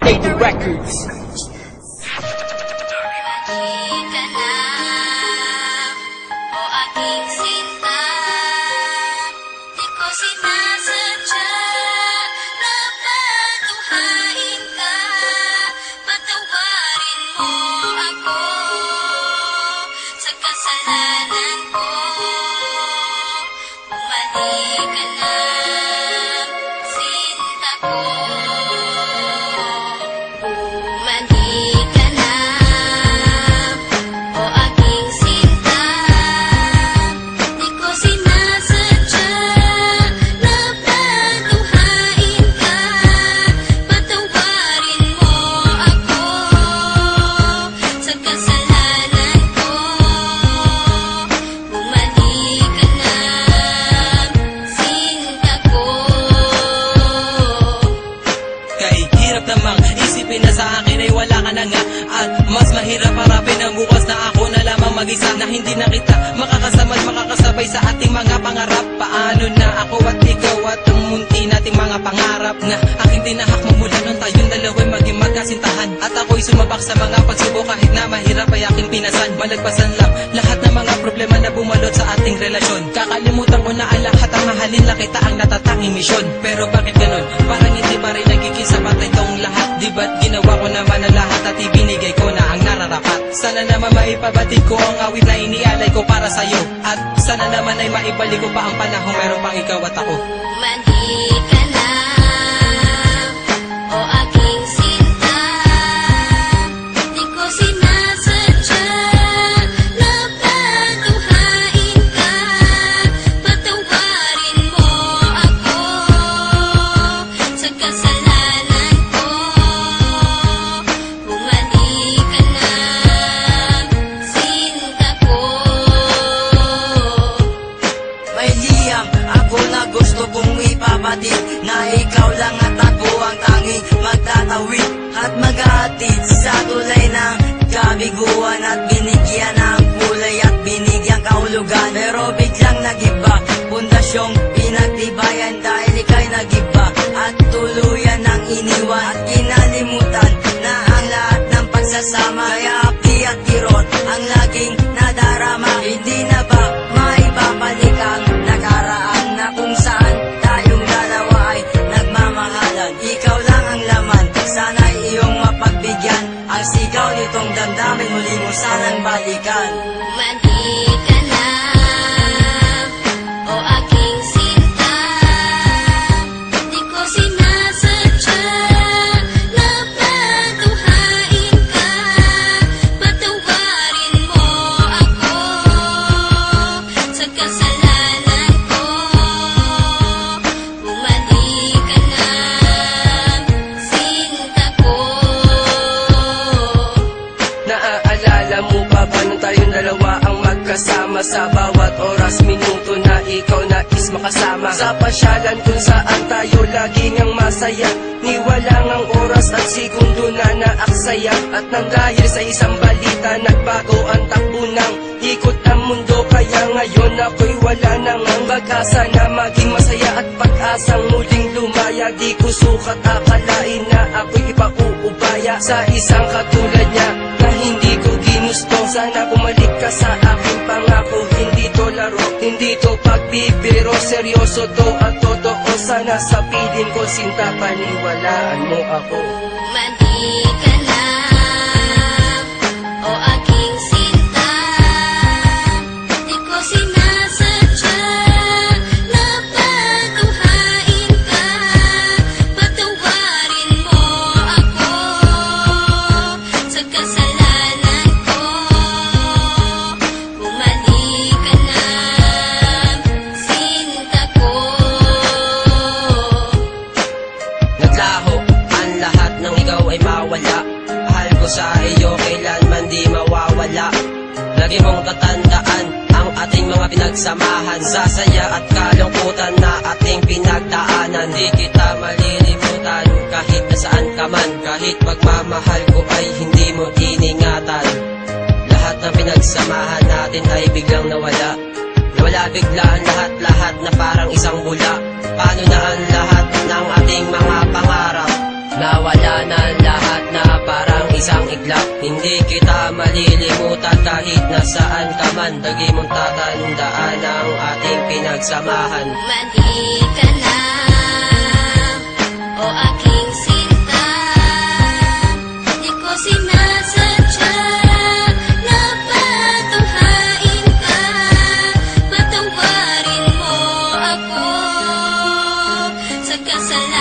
Daily Records. Isipin na sa akin ay wala ka na nga, at mas mahirap harapin ang bukas na ako na lamang mag-isa, na hindi na kita makakasama at makakasabay sa ating mga pangarap. Paano na ako at ikaw at ang munti nating mga pangarap na aking tinahak magmula nung tayong dalawa'y maging magkasintahan, at ako'y sumabak sa mga pagsubok kahit na mahirap ay aking pinasan. Malagpasan lang lahat ng mga problema na bumalot sa ating relasyon. Kakalimutan ko na ang lahat, ang mahalin lang kita ang natatanging misyon. Pero bakit ganun? Parang hindi pa rin nagiging sapat itong lahat. Di ba't ginawa ko naman ang lahat at ibinigay ko na ang nararapat? Sana naman maipabatid ko ang awit na inialay ko para sa'yo, at sana naman ay maibalik ko pa ang panahon meron pang ikaw at ako. Mandi ka na, o aking sinta, di ko sinasadya na patuhain ka. Patawarin mo ako sa kasalanan ko. Bumalik ka na, sinta ko. May liyam ako na gusto kong ipabatid, na ikaw lang at ako ang tanging magtatawid at mag-aatid sa tulay ng kabiguan, at binigyan ng kulay at binigyan kahulugan. Pero biglang nag-iba, pundasyong pinagtibayan dahil ika'y nag-iba at tuluyan ng iniwan, at kinalimutan na ang lahat ng pagsasama. Kaya api at kirot ang laging nadarama. Hindi na ba maibabalik ang nakaraan na kung saan tayong dalawa ay nagmamahalan? Ikaw lang ang laman, sana'y iyong mapagbigyan ang sigaw nitong damdamin, muli mo sanang balikan. Mandi ka na, o aking sinta, di ko sinasadya na patuhain ka. Patawarin mo ako sa kasalanan ko. Bumalik ka na, sinta ko. Naaalala mo pa ba nung tayong dalawa ang magkasama sa bawat oras, minuto na ikaw nais makasama? Sa pasyalan kung saan tayo laging ang masaya, niwalang ang oras at segundo na naaksaya. At nang dahil sa isang balita, nagbago ang takbo ng ikot ng mundo. Kaya ngayon ako'y wala nang ang pag-asa na maging masaya at pag-asang muling lumaya. Di ko sukat akalain na ako'y ipauubaya sa isang katulad niya na hindi ko ginusto. Sana bumalik ka sa aking pangako, hindi to laro, hindi to pagbibiro, seryoso to at totoo. Sana sa piling ko, sinta, paniwalaan mo ako. Mandi ka na, o aking sinta, di ko sinasadya na patuhain ka. Patawarin mo ako sa kasalanan ko. Bumalik ka na, sinta ko. Naglaho ang lahat ng ikaw ay mawala. Mahal ko sa iyo kailanman di mawawala. Lagi mong tatandaan ang ating mga pinagsamahan, sa saya at kalungkutan na ating pinagdaanan. Di kita malilimutan kahit nasaan ka man, kahit pagmamahal ko ay hindi mo iningatan. Lahat ng pinagsamahan natin ay biglang nawala. Nawala bigla ang lahat-lahat na parang isang bula. Paano na ang lahat ng ating mga pangarap? Nawala na ang lahat. isang iglap. Hindi kita malilimutan kahit nasaan ka man. Lagi mong tatandaan ang ating pinagsamahan. Mali ka na, o aking sinta. Di ko sinasadya na patunghain ka. Patawarin mo ako sa kasalanan